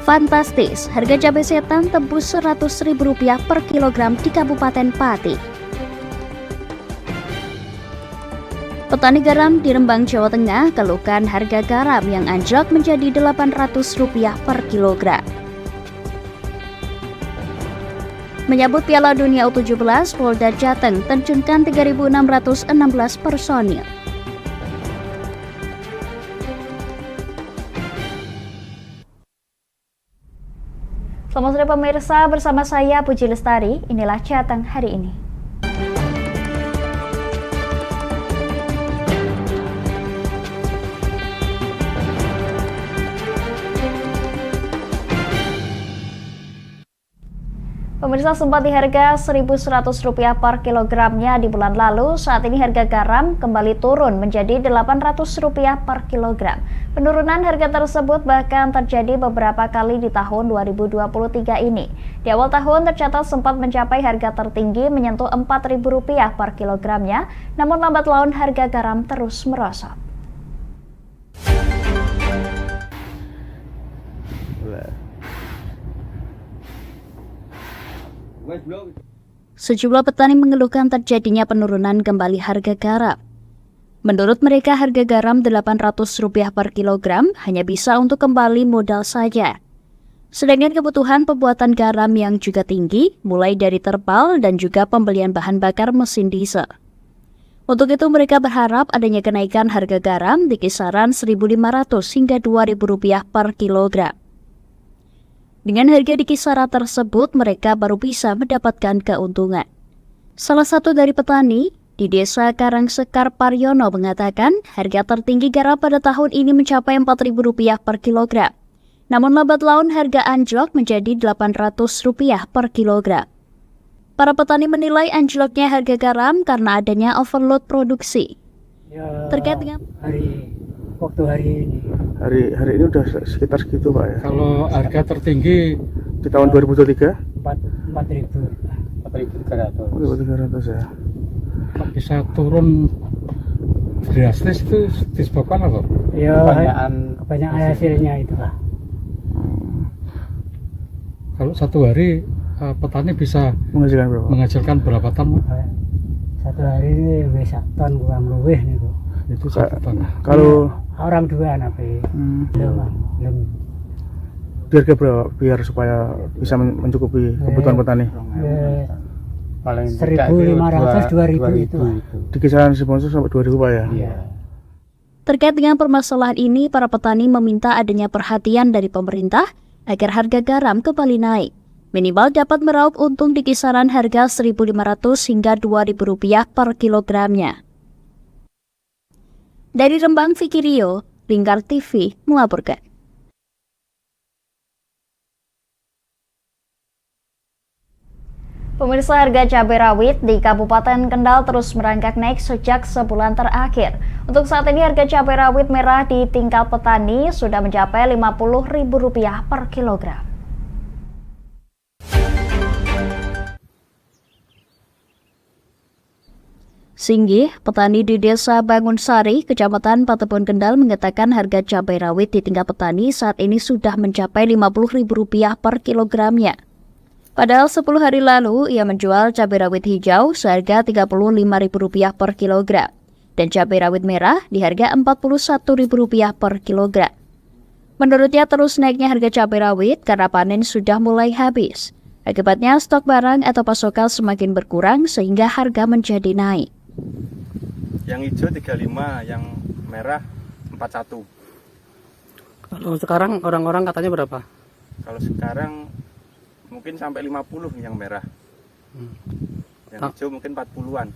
Fantastis, harga cabai setan tembus Rp100.000 per kilogram di Kabupaten Pati. Petani garam di Rembang, Jawa Tengah keluhkan harga garam yang anjlok menjadi Rp800 per kilogram. Menyambut Piala Dunia U17, Polda Jateng terjunkan 3.616 personil. Selamat sore pemirsa, bersama saya Puji Lestari, inilah Jateng hari ini. Pemirsa, sempat di harga Rp1.100 per kilogramnya di bulan lalu, saat ini harga garam kembali turun menjadi Rp800 per kilogram. Penurunan harga tersebut bahkan terjadi beberapa kali di tahun 2023 ini. Di awal tahun tercatat sempat mencapai harga tertinggi menyentuh Rp4.000 per kilogramnya, namun lambat laun harga garam terus merosot. Sejumlah petani mengeluhkan terjadinya penurunan kembali harga garam. Menurut mereka, harga garam Rp800 per kilogram hanya bisa untuk kembali modal saja. Sedangkan kebutuhan pembuatan garam yang juga tinggi, mulai dari terpal dan juga pembelian bahan bakar mesin diesel. Untuk itu mereka berharap adanya kenaikan harga garam di kisaran Rp1.500 hingga Rp2.000 per kilogram. Dengan harga di kisaran tersebut, mereka baru bisa mendapatkan keuntungan. Salah satu dari petani di Desa Karangsekar Paryono mengatakan harga tertinggi garam pada tahun ini mencapai Rp4.000 per kilogram. Namun lambat laun harga anjlok menjadi Rp800 per kilogram. Para petani menilai anjloknya harga garam karena adanya overload produksi. Terkait dengan waktu hari ini. Hari ini udah sekitar segitu, Pak ya. Kalau harga tertinggi Di tahun 2023 4.300 ya. bisa turun drastis, itu disebabkan apa? Ya, kebanyakan hasilnya itu lah. Kalau satu hari petani bisa menghasilkan berapa? berapa ton? Satu hari ini bisa ton kurang lebih nih, Bu. Itu satu ton. Kalau Orang dua napi. Belum. harga berapa biar supaya bisa mencukupi kebutuhan petani? Paling 1.500 2.000 itu. Di kisaran 1.500 sampai 2.000, Pak ya. Iya. Terkait dengan permasalahan ini, para petani meminta adanya perhatian dari pemerintah agar harga garam kembali naik. Minimal dapat meraup untung di kisaran harga Rp1.500 hingga Rp2.000 per kilogramnya. Dari Rembang, Vicky Rio, Lingkar TV melaporkan. Pemirsa, harga cabai rawit di Kabupaten Kendal terus merangkak naik sejak sebulan terakhir. Untuk saat ini harga cabai rawit merah di tingkat petani sudah mencapai Rp50.000 per kilogram. Singgih, petani di Desa Bangunsari, Kecamatan Patepon, Kendal mengatakan harga cabai rawit di tingkat petani saat ini sudah mencapai Rp50.000 per kilogramnya. Padahal 10 hari lalu ia menjual cabai rawit hijau seharga Rp35.000 per kilogram dan cabai rawit merah di harga Rp41.000 per kilogram. Menurutnya terus naiknya harga cabai rawit karena panen sudah mulai habis. Akibatnya stok barang atau pasokan semakin berkurang sehingga harga menjadi naik. Yang hijau 35, yang merah 41. Kalau sekarang orang-orang katanya berapa? Kalau sekarang mungkin sampai 50 yang merah. Yang hijau mungkin 40-an.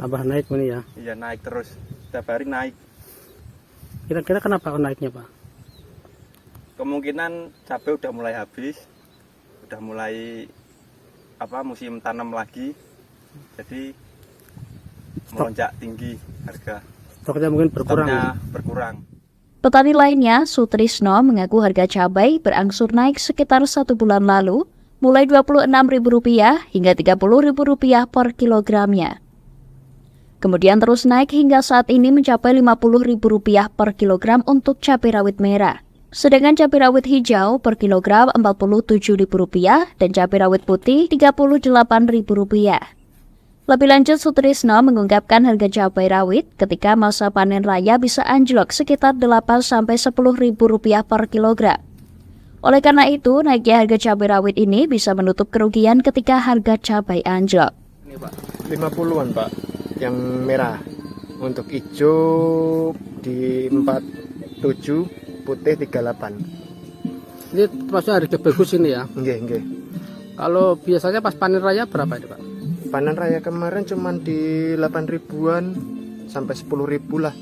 Tambah naik ini ya? Iya, naik terus. Setiap hari naik. Kira-kira kenapa naiknya, Pak? Kemungkinan cabai udah mulai habis. Udah mulai musim tanam lagi. Jadi melonjak tinggi harga. Stoknya mungkin berkurang. Berkurang. Petani lainnya, Sutrisno, mengaku harga cabai berangsur naik sekitar 1 bulan lalu, mulai Rp26.000 hingga Rp30.000 per kilogramnya. Kemudian terus naik hingga saat ini mencapai Rp50.000 per kilogram untuk cabai rawit merah. Sedangkan cabai rawit hijau per kilogram Rp47.000 dan cabai rawit putih Rp38.000. Lebih lanjut, Sutrisno mengungkapkan harga cabai rawit ketika masa panen raya bisa anjlok sekitar Rp8-10.000 per kilogram. Oleh karena itu, naiknya harga cabai rawit ini bisa menutup kerugian ketika harga cabai anjlok. Ini Pak, 50-an Pak, yang merah. Untuk hijau di 47, putih 38. Ini termasuk harga bagus ini ya. Nggih. Kalau biasanya pas panen raya berapa ini Pak? Panen raya kemarin cuman di 8 ribuan sampai 10 ribu lah.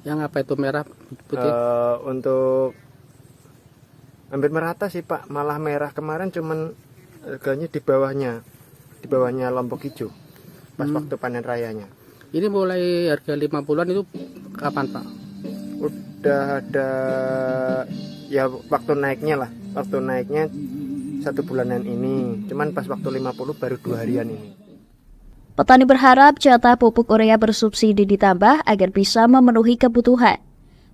Yang apa itu merah putih? Untuk hampir merata sih Pak, malah merah kemarin cuman harganya di bawahnya lombok hijau pas waktu panen rayanya. Ini mulai harga 50-an itu kapan Pak? Udah ada ya waktu naiknya 1 bulanan ini, cuman pas waktu 50 baru 2 harian ini. Petani berharap jatah pupuk urea bersubsidi ditambah agar bisa memenuhi kebutuhan.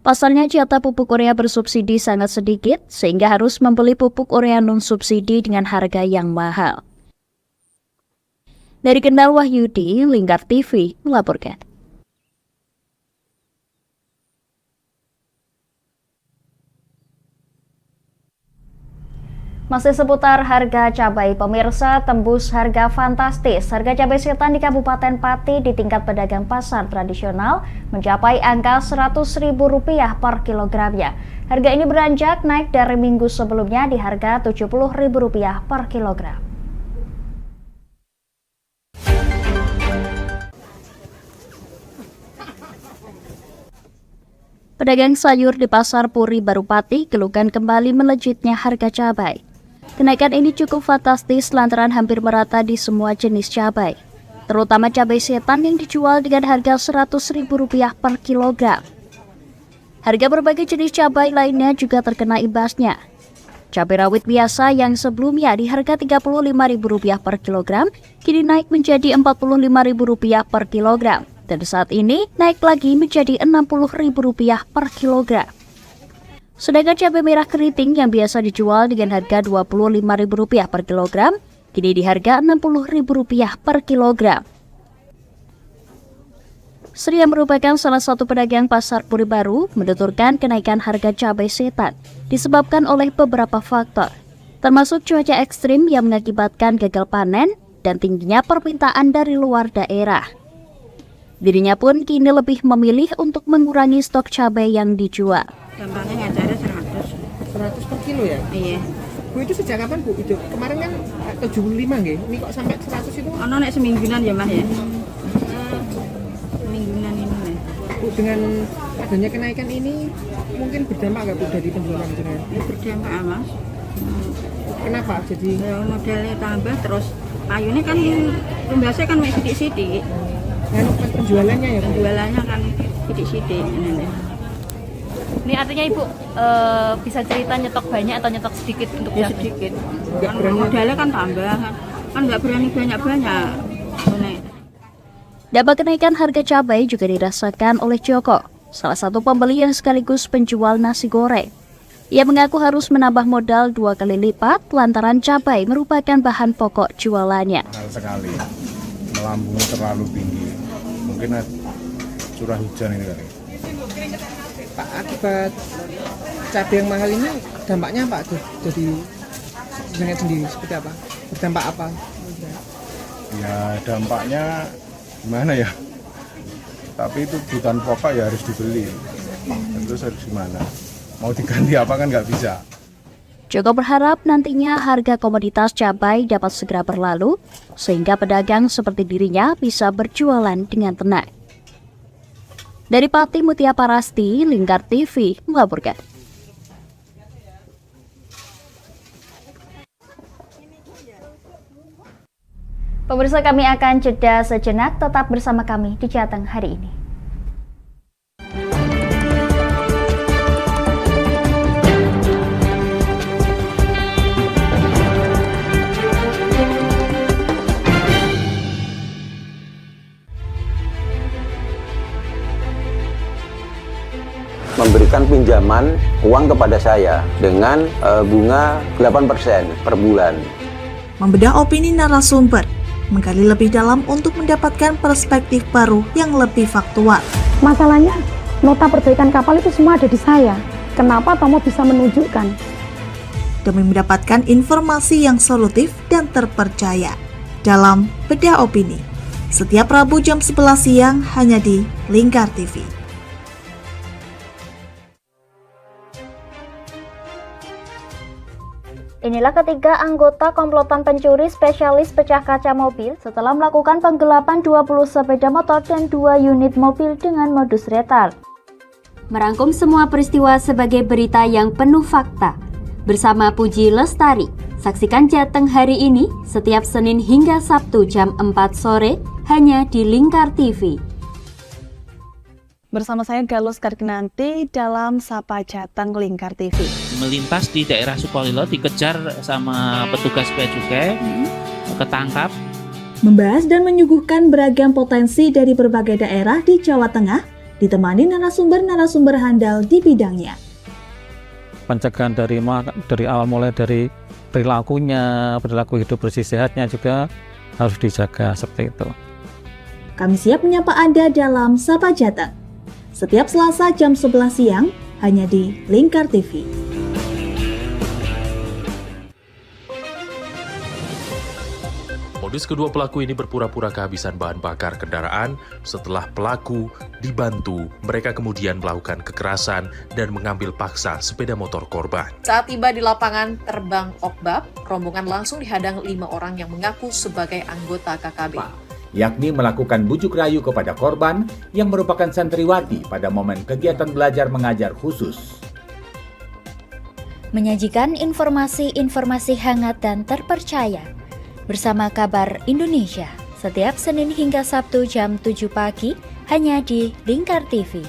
Pasalnya jatah pupuk urea bersubsidi sangat sedikit sehingga harus membeli pupuk urea non-subsidi dengan harga yang mahal. Dari Kendal, Wahyudi, Lingkar TV melaporkan. Masih seputar harga cabai, pemirsa, tembus harga fantastis. Harga cabai setan di Kabupaten Pati di tingkat pedagang pasar tradisional mencapai angka Rp100.000 per kilogramnya. Harga ini beranjak naik dari minggu sebelumnya di harga Rp70.000 per kilogram. Pedagang sayur di Pasar Puri Baru Pati keluhkan kembali melejitnya harga cabai. Kenaikan ini cukup fantastis lantaran hampir merata di semua jenis cabai, terutama cabai setan yang dijual dengan harga Rp100.000 per kilogram. Harga berbagai jenis cabai lainnya juga terkena imbasnya. Cabai rawit biasa yang sebelumnya di harga Rp35.000 per kilogram kini naik menjadi Rp45.000 per kilogram. Dan saat ini naik lagi menjadi Rp60.000 per kilogram. Sedangkan cabai merah keriting yang biasa dijual dengan harga Rp25.000 per kilogram, kini di harga Rp60.000 per kilogram. Sri yang merupakan salah satu pedagang Pasar Puri Baru menuturkan kenaikan harga cabai setan disebabkan oleh beberapa faktor, termasuk cuaca ekstrim yang mengakibatkan gagal panen dan tingginya permintaan dari luar daerah. Dirinya pun kini lebih memilih untuk mengurangi stok cabai yang dijual. Gampangnya ngajarnya 100 per kilo ya? Iya. Bu, itu sejak kapan Bu? Itu kemarin kan 75 nggih. Ini kok sampai 100 itu? Ono nek semingguan ya Mas ya. Semingguan ini Mas. Bu, dengan adanya kenaikan ini mungkin berdampak nggak Bu dari penjualan jenengan? Ya berdampak Mas. Kenapa? Jadi ya modalnya tambah terus payune kan pembasnya kan mek sithik-sithik. Penjualannya ya? Penjualannya kan sithik-sithik ini. Ini artinya Ibu bisa cerita nyetok banyak atau nyetok sedikit untuk ya sedikit. Kan modalnya kan tambah kan nggak berani banyak-banyak. Dampak kenaikan harga cabai juga dirasakan oleh Joko, salah satu pembeli yang sekaligus penjual nasi goreng. Ia mengaku harus menambah modal 2 kali lipat lantaran cabai merupakan bahan pokok jualannya. Mahal sekali, melambung terlalu tinggi. Mungkin curah hujan ini kali. Pak, akibat cabai yang mahal ini dampaknya apa tuh? Jadi jenengan sendiri seperti apa? Berdampak apa? Ya dampaknya gimana ya? Tapi itu kebutuhan pokok ya harus dibeli. Terus harus gimana? Mau diganti apa kan nggak bisa. Joko berharap nantinya harga komoditas cabai dapat segera berlalu sehingga pedagang seperti dirinya bisa berjualan dengan tenang. Dari Pati, Mutia Parasti, Lingkar TV melaporkan. Pemirsa, kami akan jeda sejenak, tetap bersama kami di Jateng hari ini. memberikan pinjaman uang kepada saya dengan bunga 8% per bulan. Membedah opini narasumber, menggali lebih dalam untuk mendapatkan perspektif baru yang lebih faktual. Masalahnya, nota perbaikan kapal itu semua ada di saya. Kenapa Tomo bisa menunjukkan? Demi mendapatkan informasi yang solutif dan terpercaya dalam Bedah Opini. Setiap Rabu jam 11 siang hanya di Lingkar TV. Inilah ketiga anggota komplotan pencuri spesialis pecah kaca mobil setelah melakukan penggelapan 20 sepeda motor dan 2 unit mobil dengan modus retard. Merangkum semua peristiwa sebagai berita yang penuh fakta. Bersama Puji Lestari, saksikan Jateng hari ini setiap Senin hingga Sabtu jam 4 sore hanya di Lingkar TV. Bersama saya Galus Karkinanti dalam Sapa Jateng Lingkar TV. Melintas di daerah Sukolilo dikejar sama petugas bea cukai, ketangkap. Membahas dan menyuguhkan beragam potensi dari berbagai daerah di Jawa Tengah, ditemani narasumber-narasumber handal di bidangnya. Pencegahan dari awal mulai dari perilakunya, perilaku hidup bersih sehatnya juga harus dijaga seperti itu. Kami siap menyapa Anda dalam Sapa Jateng. Setiap Selasa jam 11 siang hanya di Lingkar TV. Modus kedua pelaku ini berpura-pura kehabisan bahan bakar kendaraan. Setelah pelaku dibantu, mereka kemudian melakukan kekerasan dan mengambil paksa sepeda motor korban. Saat tiba di lapangan terbang Okbab, rombongan langsung dihadang 5 orang yang mengaku sebagai anggota KKB. Yakni melakukan bujuk rayu kepada korban yang merupakan santriwati pada momen kegiatan belajar mengajar khusus. Menyajikan informasi-informasi hangat dan terpercaya bersama Kabar Indonesia setiap Senin hingga Sabtu jam 7 pagi hanya di Lingkar TV.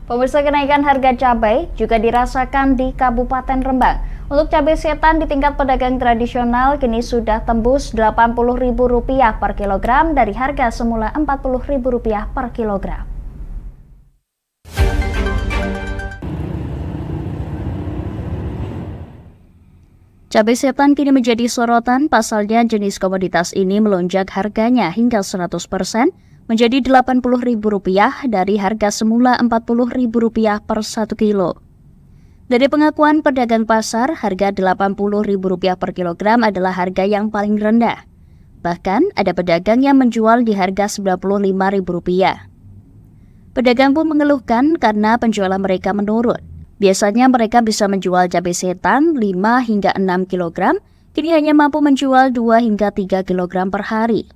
Pemirsa, kenaikan harga cabai juga dirasakan di Kabupaten Rembang. Untuk cabai setan di tingkat pedagang tradisional kini sudah tembus Rp80.000 per kilogram dari harga semula Rp40.000 per kilogram. Cabai setan kini menjadi sorotan, pasalnya jenis komoditas ini melonjak harganya hingga 100%, menjadi Rp80.000 dari harga semula Rp40.000 per 1 kilo. Dari pengakuan pedagang pasar, harga Rp80.000 per kilogram adalah harga yang paling rendah. Bahkan ada pedagang yang menjual di harga Rp95.000. Pedagang pun mengeluhkan karena penjualan mereka menurun. Biasanya mereka bisa menjual cabai setan 5 hingga 6 kg, kini hanya mampu menjual 2 hingga 3 kg per hari.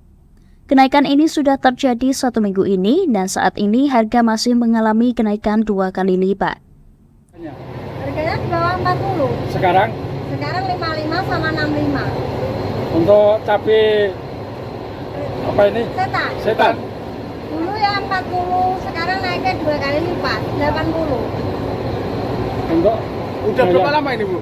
Kenaikan ini sudah terjadi 1 minggu ini dan saat ini harga masih mengalami kenaikan 2 kali lipat. Harganya di bawah 40. Sekarang? Sekarang 55 sama 65. Untuk cabai apa ini? Setan. Setan. Dulu ya 40, sekarang naiknya 2 kali lipat, 80. Untuk udah berapa lama ini, Bu?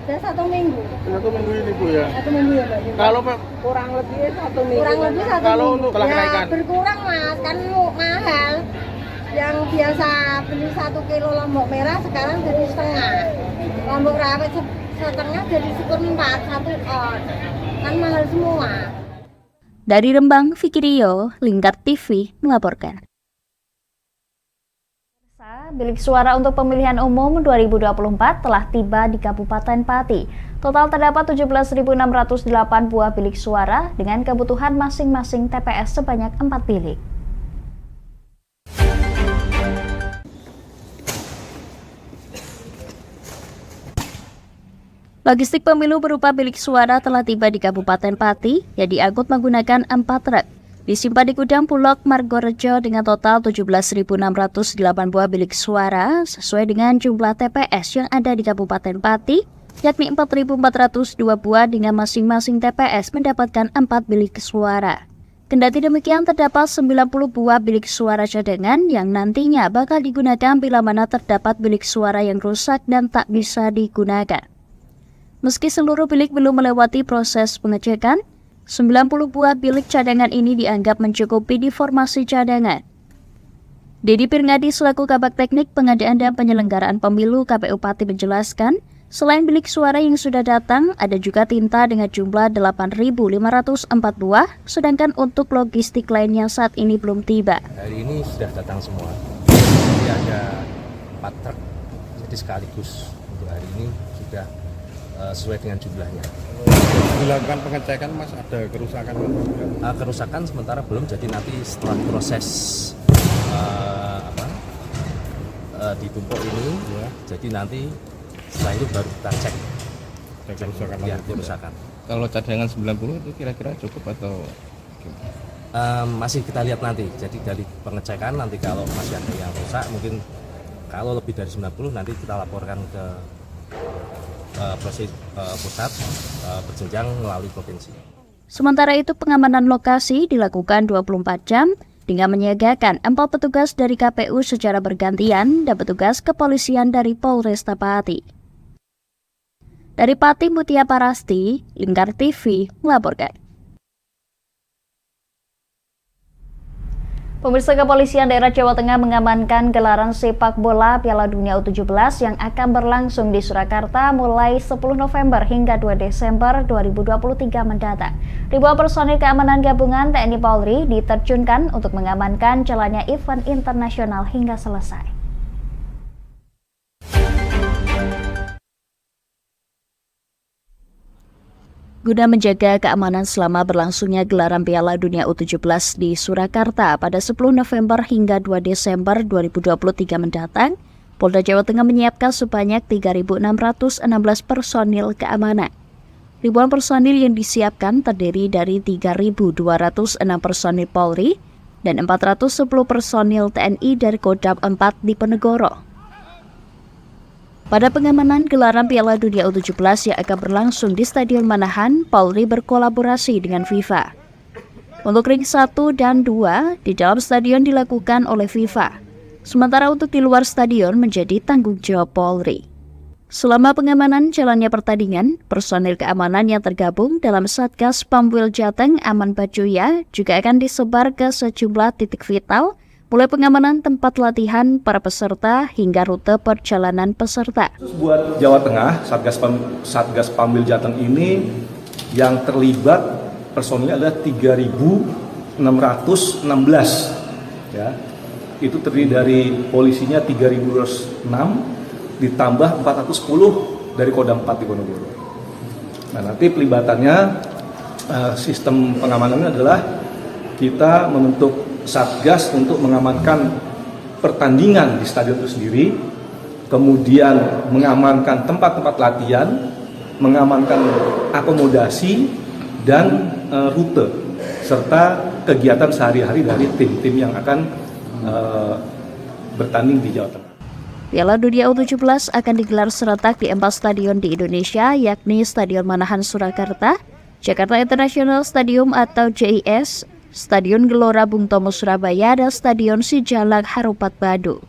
Sudah 1 minggu. 1 minggu ini, Bu, ya? 1 minggu ya, Pak. Kalau kurang lebih 1 minggu. Kurang lebih 1 kalau minggu. untuk telah kenaikan? Berkurang, Mas, kan mahal. Yang biasa beli 1 kilo lombok merah sekarang jadi setengah. Lombok rawit setengah jadi 1/4, 1 on. Kan mahal semua. Dari Rembang, Fikirio, Lingkar TV melaporkan. Bilik suara untuk pemilihan umum 2024 telah tiba di Kabupaten Pati. Total terdapat 17.608 buah bilik suara dengan kebutuhan masing-masing TPS sebanyak 4 bilik. Logistik pemilu berupa bilik suara telah tiba di Kabupaten Pati yang diangkut menggunakan 4 truk. Disimpan di gudang Bulog Margorejo dengan total 17.608 buah bilik suara sesuai dengan jumlah TPS yang ada di Kabupaten Pati, yakni 4.402 buah dengan masing-masing TPS mendapatkan 4 bilik suara. Kendati demikian, terdapat 90 buah bilik suara cadangan yang nantinya bakal digunakan bila mana terdapat bilik suara yang rusak dan tak bisa digunakan. Meski seluruh bilik belum melewati proses pengecekan, 90 buah bilik cadangan ini dianggap mencukupi di formasi cadangan. Dedi Pirngadi selaku Kabag Teknik Pengadaan dan Penyelenggaraan Pemilu KPU Pati menjelaskan, selain bilik suara yang sudah datang, ada juga tinta dengan jumlah 8.504 buah, sedangkan untuk logistik lainnya saat ini belum tiba. Hari ini sudah datang semua, jadi ada 4 truk, jadi sekaligus untuk hari ini sudah sesuai dengan jumlahnya. Dilakukan pengecekan Mas, ada kerusakan? Kerusakan sementara belum, jadi nanti setelah proses ditumpuk ini, ya, jadi nanti setelah itu baru kita cek kerusakan. Ya, kerusakan. Kalau cadangan 90 itu kira-kira cukup atau masih kita lihat nanti. Jadi dari pengecekan nanti kalau masih ada yang rusak, mungkin kalau lebih dari 90 nanti kita laporkan ke pusat berjenjang melalui provinsi. Sementara itu pengamanan lokasi dilakukan 24 jam dengan menyiagakan 4 petugas dari KPU secara bergantian dan petugas kepolisian dari Polresta Pati. Dari Pati, Mutia Parasti, Lingkar TV melaporkan. Pemirsa, Kepolisian Daerah Jawa Tengah mengamankan gelaran sepak bola Piala Dunia U17 yang akan berlangsung di Surakarta mulai 10 November hingga 2 Desember 2023 mendatang. Ribuan personil keamanan gabungan TNI Polri diterjunkan untuk mengamankan jalannya event internasional hingga selesai. Guna menjaga keamanan selama berlangsungnya gelaran Piala Dunia U17 di Surakarta pada 10 November hingga 2 Desember 2023 mendatang, Polda Jawa Tengah menyiapkan sebanyak 3.616 personil keamanan. Ribuan personil yang disiapkan terdiri dari 3.206 personil Polri dan 410 personil TNI dari Kodam 4 Diponegoro. Pada pengamanan gelaran Piala Dunia U17 yang akan berlangsung di Stadion Manahan, Polri berkolaborasi dengan FIFA. Untuk ring 1 dan 2 di dalam stadion dilakukan oleh FIFA, sementara untuk di luar stadion menjadi tanggung jawab Polri. Selama pengamanan jalannya pertandingan, personil keamanan yang tergabung dalam Satgas Pamwil Jateng Aman Bajuya juga akan disebar ke sejumlah titik vital, mulai pengamanan tempat latihan para peserta hingga rute perjalanan peserta. Buat Jawa Tengah, Satgas Pamwil Jateng ini yang terlibat personilnya adalah 3.616. Ya. Itu terdiri dari polisinya 3.206 ditambah 410 dari Kodam 4 Diponegoro. Nah, nanti pelibatannya sistem pengamanannya adalah kita membentuk Satgas untuk mengamankan pertandingan di stadion itu sendiri, kemudian mengamankan tempat-tempat latihan, mengamankan akomodasi dan rute, serta kegiatan sehari-hari dari tim-tim yang akan bertanding di Jawa Tengah. Piala Dunia U17 akan digelar serentak di 4 stadion di Indonesia, yakni Stadion Manahan Surakarta, Jakarta International Stadium atau JIS, Stadion Gelora Bung Tomo Surabaya, dan Stadion Sijalak Harupat Badu.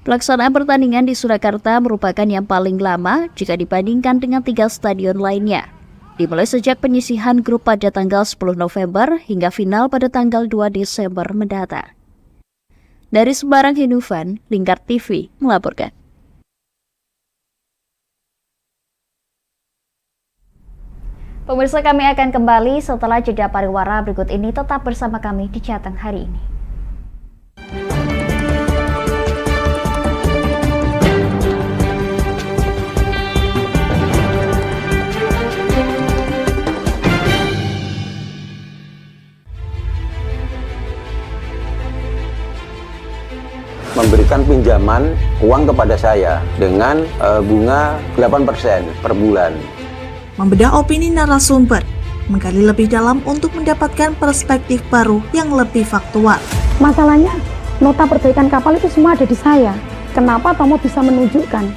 Pelaksanaan pertandingan di Surakarta merupakan yang paling lama jika dibandingkan dengan 3 stadion lainnya, dimulai sejak penyisihan grup pada tanggal 10 November hingga final pada tanggal 2 Desember mendatang. Dari Semarang, Hinufan, Lingkar TV melaporkan. Pemirsa, kami akan kembali setelah jeda pariwara berikut ini. Tetap bersama kami di Jateng hari ini. Memberikan pinjaman uang kepada saya dengan bunga 8% per bulan. Membedah opini narasumber, menggali lebih dalam untuk mendapatkan perspektif baru yang lebih faktual. Masalahnya, nota perbaikan kapal itu semua ada di saya. Kenapa Tomo bisa menunjukkan?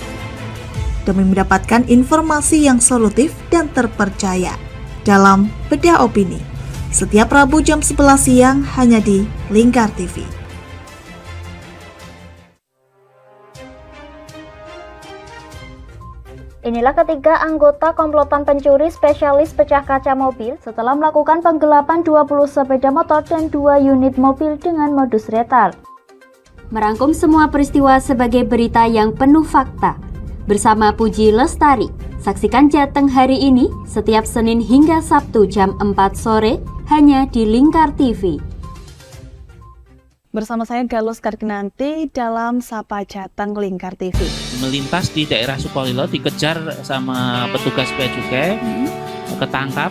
Demi mendapatkan informasi yang solutif dan terpercaya dalam Bedah Opini. Setiap Rabu jam 11 siang hanya di Lingkar TV. Inilah ketiga anggota komplotan pencuri spesialis pecah kaca mobil setelah melakukan penggelapan 20 sepeda motor dan 2 unit mobil dengan modus retal. Merangkum semua peristiwa sebagai berita yang penuh fakta. Bersama Puji Lestari, saksikan Jateng hari ini setiap Senin hingga Sabtu jam 4 sore hanya di Lingkar TV. Bersama saya Galus Karginanti dalam Sapa Jateng Lingkar TV. Melintas di daerah Sukolilo dikejar sama petugas bea cukai, ketangkap.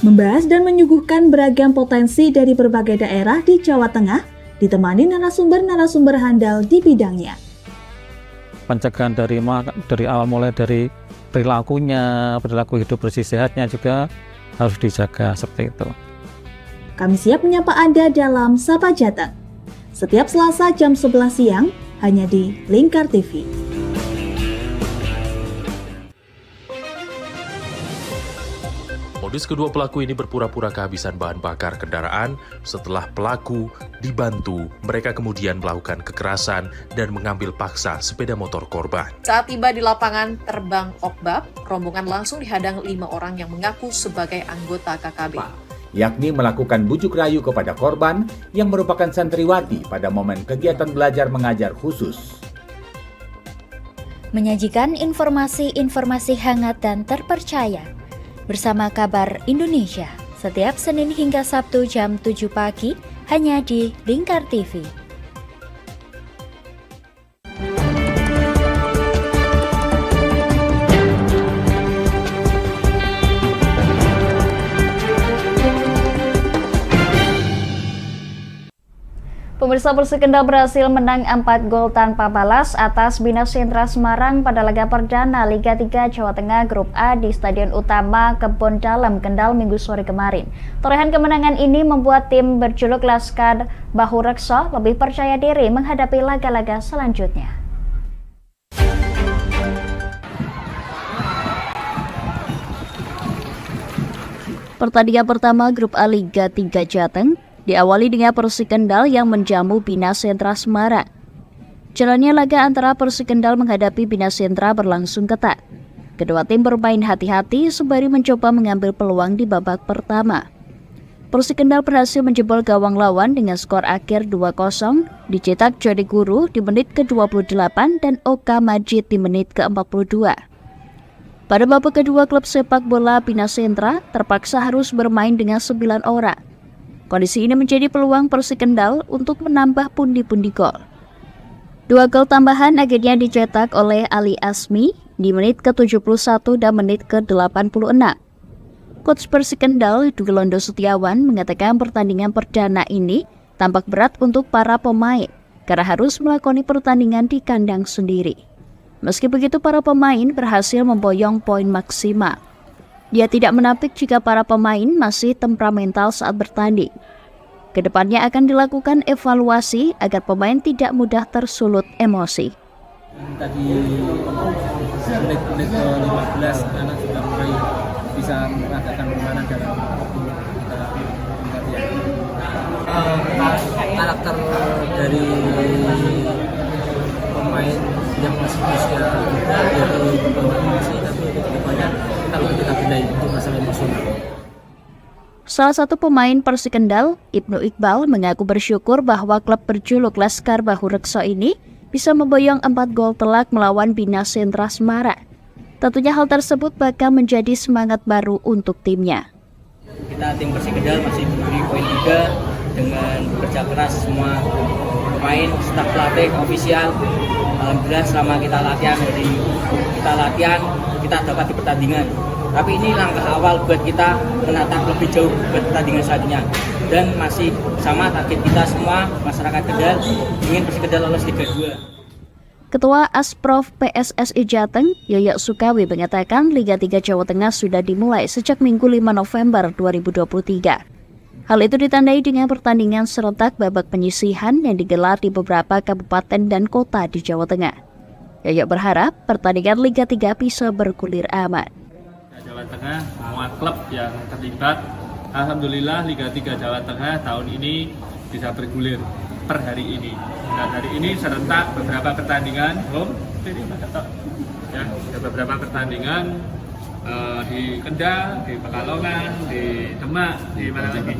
Membahas dan menyuguhkan beragam potensi dari berbagai daerah di Jawa Tengah, ditemani narasumber-narasumber handal di bidangnya. Pencegahan dari awal mulai dari perilaku hidup bersih sehatnya juga harus dijaga seperti itu. Kami siap menyapa Anda dalam Sapa Jateng. Setiap Selasa jam 11 siang hanya di Lingkar TV. Modus kedua pelaku ini berpura-pura kehabisan bahan bakar kendaraan. Setelah pelaku dibantu, mereka kemudian melakukan kekerasan dan mengambil paksa sepeda motor korban. Saat tiba di lapangan terbang Okbab, rombongan langsung dihadang 5 orang yang mengaku sebagai anggota KKB. Yakni melakukan bujuk rayu kepada korban yang merupakan santriwati pada momen kegiatan belajar mengajar khusus. Menyajikan informasi-informasi hangat dan terpercaya bersama Kabar Indonesia setiap Senin hingga Sabtu jam 7 pagi hanya di Lingkar TV. Pemirsa, Persik Kendal berhasil menang 4 gol tanpa balas atas Bina Sentra Semarang pada laga perdana Liga 3 Jawa Tengah Grup A di Stadion Utama Kebon Dalem, Kendal Minggu sore kemarin. Torehan kemenangan ini membuat tim berjuluk Laskar Bahu Rekso lebih percaya diri menghadapi laga-laga selanjutnya. Pertandingan pertama Grup A Liga 3 Jateng diawali dengan Persik Kendal yang menjamu Bina Sentra Semarang. Jalannya laga antara Persik Kendal menghadapi Bina Sentra berlangsung ketat. Kedua tim bermain hati-hati sembari mencoba mengambil peluang di babak pertama. Persik Kendal berhasil menjebol gawang lawan dengan skor akhir 2-0, dicetak Jody Guru di menit ke-28 dan Oka Majid di menit ke-42. Pada babak kedua, klub sepak bola Bina Sentra terpaksa harus bermain dengan 9 orang. Kondisi ini menjadi peluang Persik Kendal untuk menambah pundi-pundi gol. 2 gol tambahan akhirnya dicetak oleh Ali Asmi di menit ke-71 dan menit ke-86. Coach Persik Kendal, Dwilondo Setiawan, mengatakan pertandingan perdana ini tampak berat untuk para pemain karena harus melakoni pertandingan di kandang sendiri. Meski begitu, para pemain berhasil memboyong poin maksimal. Dia tidak menampik jika para pemain masih temperamental saat bertanding. Kedepannya akan dilakukan evaluasi agar pemain tidak mudah tersulut emosi. Tadi menit-menit ke-15 anak sudah mulai bisa merasakan permainan dalam karakter dari pemain yang masih usia muda dari masih tapi banyak kalau kita benahi untuk masalah emosional. Salah satu pemain Persik Kendal, Ibnu Iqbal, mengaku bersyukur bahwa klub berjuluk Laskar Bahu Rekso ini bisa memboyong 4 gol telak melawan Bina Sentra Semarang. Tentunya hal tersebut bakal menjadi semangat baru untuk timnya. Kita tim Persik Kendal masih diberi poin 3 dengan bekerja keras semua pemain, staf pelatih, ofisial. Alhamdulillah selama kita latihan kita dapat di pertandingan. Tapi ini langkah awal buat kita menatap lebih jauh buat pertandingan selanjutnya. Dan masih sama target kita semua, masyarakat Kendal, ingin Persik Kendal lolos Liga 2. Ketua Asprof PSSI Jateng, Yoyo Sukawi, mengatakan Liga 3 Jawa Tengah sudah dimulai sejak Minggu 5 November 2023. Hal itu ditandai dengan pertandingan serentak babak penyisihan yang digelar di beberapa kabupaten dan kota di Jawa Tengah. Yoyo berharap pertandingan Liga 3 bisa bergulir aman. Jawa Tengah, semua klub yang terlibat Alhamdulillah Liga 3 Jawa Tengah tahun ini bisa bergulir per hari ini. Dan hari ini serentak beberapa pertandingan, ada beberapa pertandingan di Kendal, di Pekalongan, di Demak, di mana lagi?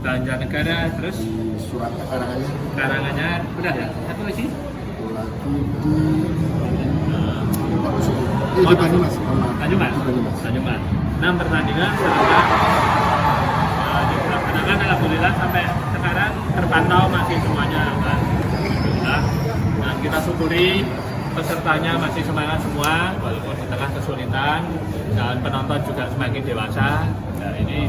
Banjarnegara, terus Karanganyar, udah ya? Satu lagi? Di Banyumas. 6 pertandingan serentak dilaksanakan, alhamdulillah sampai sekarang terpantau masih semuanya aman. Alhamdulillah. Dan kita syukuri pesertanya masih semangat semua walaupun di tengah kesulitan, dan penonton juga semakin dewasa. Dan ini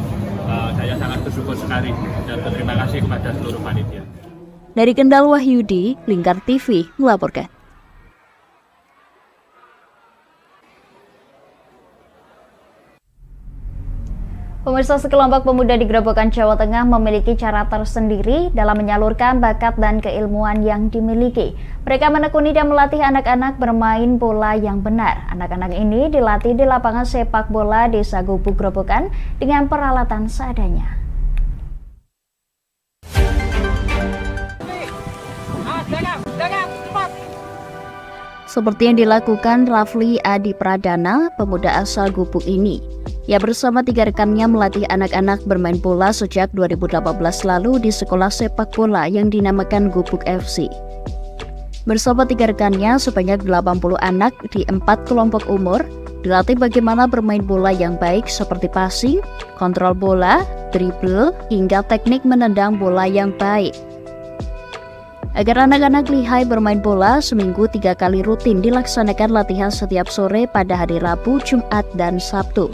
saya sangat bersyukur sekali dan berterima kasih kepada seluruh panitia. Dari Kendal, Wahyudi, Lingkar TV melaporkan. Pemirsa, sekelompok pemuda di Grobogan, Jawa Tengah memiliki cara tersendiri dalam menyalurkan bakat dan keilmuan yang dimiliki. Mereka menekuni dan melatih anak-anak bermain bola yang benar. Anak-anak ini dilatih di lapangan sepak bola Desa Gubuk, Grobogan dengan peralatan seadanya. Seperti yang dilakukan Rafli Adi Pradana, pemuda asal Gubuk ini. Ia bersama 3 rekannya melatih anak-anak bermain bola sejak 2018 lalu di sekolah sepak bola yang dinamakan Gubuk FC. Bersama 3 rekannya sebanyak 80 anak di 4 kelompok umur, dilatih bagaimana bermain bola yang baik seperti passing, kontrol bola, dribble, hingga teknik menendang bola yang baik. Agar anak-anak lihai bermain bola, seminggu 3 kali rutin dilaksanakan latihan setiap sore pada hari Rabu, Jumat, dan Sabtu.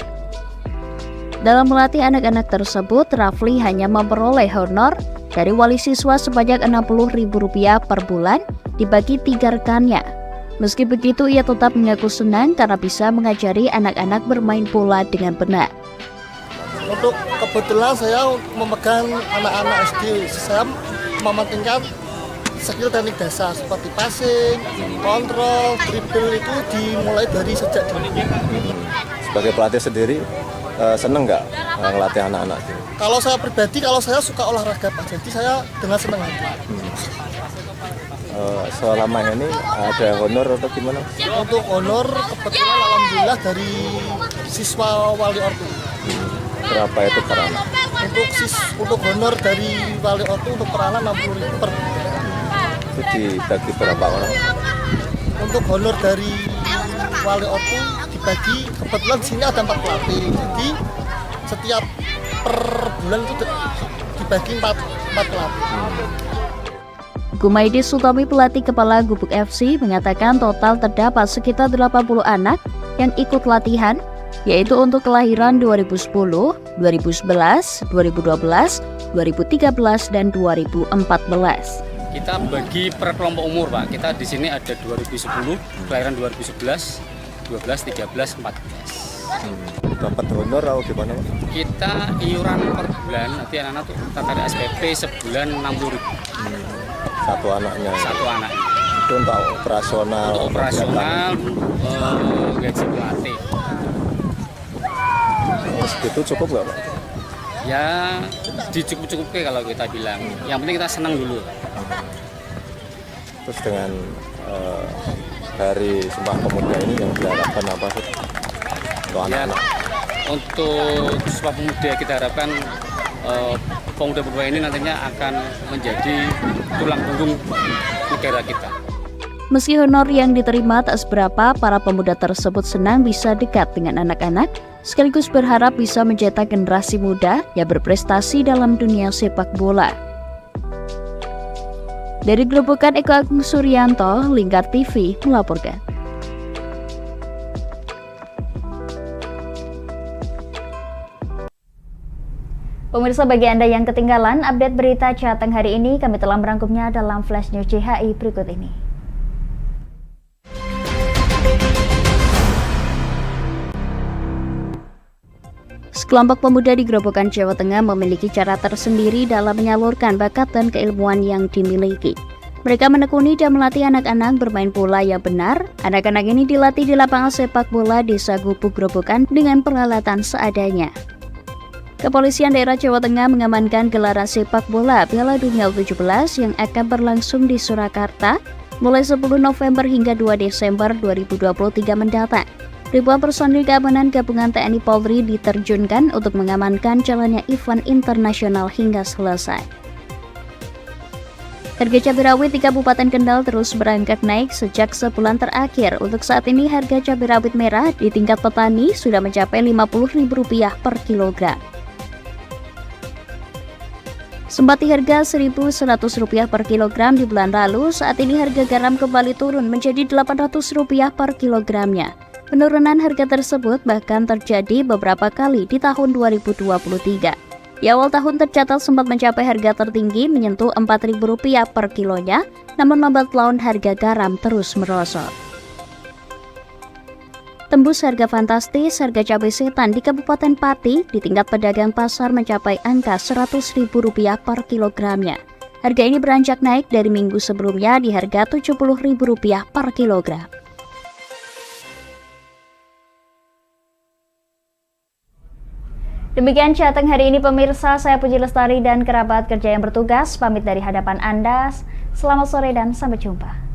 Dalam melatih anak-anak tersebut, Rafli hanya memperoleh honor dari wali siswa sebanyak Rp60.000 per bulan dibagi 3 rekannya. Meski begitu, ia tetap mengaku senang karena bisa mengajari anak-anak bermain bola dengan benar. Untuk kebetulan saya memegang anak-anak SD, saya mementingkan skill teknik dasar seperti passing, kontrol, dribble itu dimulai dari sejak dini. Sebagai pelatih sendiri, seneng nggak ngelatih anak-anak? Kalau saya pribadi, kalau saya suka olahraga Pak, jadi saya dengan senang hati. Selama ini ada honor atau gimana? Untuk honor kebetulan alhamdulillah dari siswa wali ortu. Berapa itu per anak? Untuk honor dari wali ortu untuk per anak 60.000 per. Itu dibagi berapa orang? Untuk honor dari wali ortu dibagi, kebetulan di sini ada 4 pelatih, jadi setiap per bulan itu dibagi 4 pelatih. Gumaidi Sutami, pelatih kepala Gubuk FC, mengatakan total terdapat sekitar 80 anak yang ikut latihan, yaitu untuk kelahiran 2010, 2011, 2012, 2013, dan 2014. Kita bagi per kelompok umur, Pak. Kita di sini ada 2010, kelahiran 2011, 12, 13, 14. Dapat honor atau gimana? Kita iuran per bulan, nanti anak-anak tuh kita tarik SPP sebulan 60.000. Satu anaknya? Satu anaknya. Itu untuk operasional? Untuk operasional, gaji pelatih. Itu cukup nggak, Pak? Ya, dicukup-cukupkan kalau kita bilang. Yang penting kita senang dulu. Terus dengan Hari Sumpah Pemuda ini yang diharapkan apa sih untuk anak-anak? Untuk Sumpah Pemuda kita harapkan pemuda-pemuda ini nantinya akan menjadi tulang punggung negara kita. Meski honor yang diterima tak seberapa, para pemuda tersebut senang bisa dekat dengan anak-anak, sekaligus berharap bisa mencetak generasi muda yang berprestasi dalam dunia sepak bola. Dari Grobogan, Eko Agung Suryanto, Lingkar TV melaporkan. Pemirsa, bagi Anda yang ketinggalan update berita Jateng hari ini, kami telah merangkumnya dalam Flash News JHI berikut ini. Sekelompok pemuda di Grobogan, Jawa Tengah memiliki cara tersendiri dalam menyalurkan bakat dan keilmuan yang dimiliki. Mereka menekuni dan melatih anak-anak bermain bola yang benar. Anak-anak ini dilatih di lapangan sepak bola Desa Gubuk, Grobogan dengan peralatan seadanya. Kepolisian daerah Jawa Tengah mengamankan gelaran sepak bola Piala Dunia U17 yang akan berlangsung di Surakarta mulai 10 November hingga 2 Desember 2023 mendatang. Ribuan personil keamanan gabungan TNI Polri diterjunkan untuk mengamankan jalannya event internasional hingga selesai. Harga cabai rawit di Kabupaten Kendal terus berangkat naik sejak sebulan terakhir. Untuk saat ini harga cabai rawit merah di tingkat petani sudah mencapai Rp50.000 per kilogram. Sempat di harga Rp1.100 per kilogram di bulan lalu, saat ini harga garam kembali turun menjadi Rp800 per kilogramnya. Penurunan harga tersebut bahkan terjadi beberapa kali di tahun 2023. Di awal tahun tercatat sempat mencapai harga tertinggi menyentuh Rp4.000 per kilonya, namun lambat laun harga garam terus merosot. Tembus harga fantastis, harga cabai setan di Kabupaten Pati di tingkat pedagang pasar mencapai angka Rp100.000 per kilogramnya. Harga ini beranjak naik dari minggu sebelumnya di harga Rp70.000 per kilogram. Demikian Jateng hari ini pemirsa, saya Puji Lestari dan kerabat kerja yang bertugas pamit dari hadapan Anda. Selamat sore dan sampai jumpa.